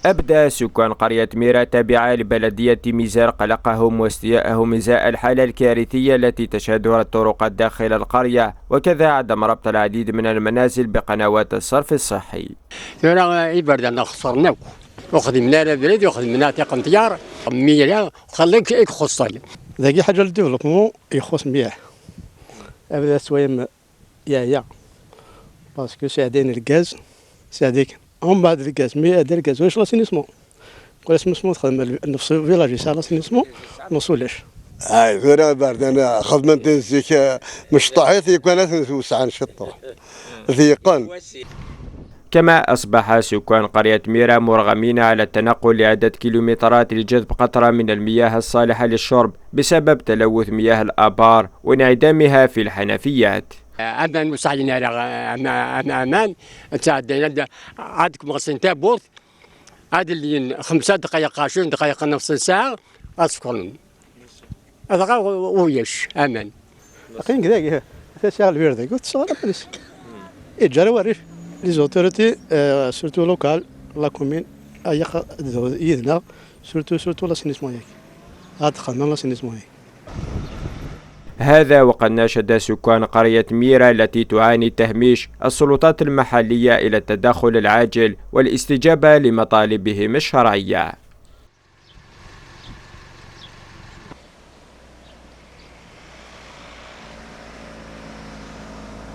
أبدى سكان قرية ميرا التابعة لبلدية ميزار قلقهم واستياءهم إزاء الحالة الكارثية التي تشهدها الطرقات داخل القرية، وكذا عدم ربط العديد من المنازل بقنوات الصرف الصحي. أنا خسرناك وخدمنا لبلاد وخدمنا تاع مطيار ميرا خليك يخصني ذاكي حاجة للديفلوبمون يخص مليح. أبدا سوايم يا باسكو ساعدين الغاز ساعديك ومن بعد الغاز مي هذا الغاز واش لاسينيسمون كل اسمو تخدم نفس فيلاج يسال لاسينيسمون ما وصولش. هاي غير بارد انا خدمت زيك مش طحيت كانت توسع نشطه ذيقان. كما أصبح سكان قرية ميرا مرغمين على التنقل لعدة كيلومترات لجذب قطرة من المياه الصالحة للشرب بسبب تلوث مياه الآبار وانعدامها في الحنفيات. أنا مساعدين على أمان تساعدين عندكم غسل تابوت هذا اللي 5 دقائق 20 دقائق نص ساعة أسكن هذا ويش أمان. لكن كذا ساعة البيرد قلت صار بليس يجري وريش لي زوتوريتي سورتو لوكال لا كومين أي يدنا سورتو لاسينيسمون ياك هاد خدمة لاسينيسمون ياك. هذا وقد ناشد سكان قرية ميرا التي تعاني تهميش السلطات المحلية إلى التدخل العاجل والاستجابة لمطالبهم الشرعية.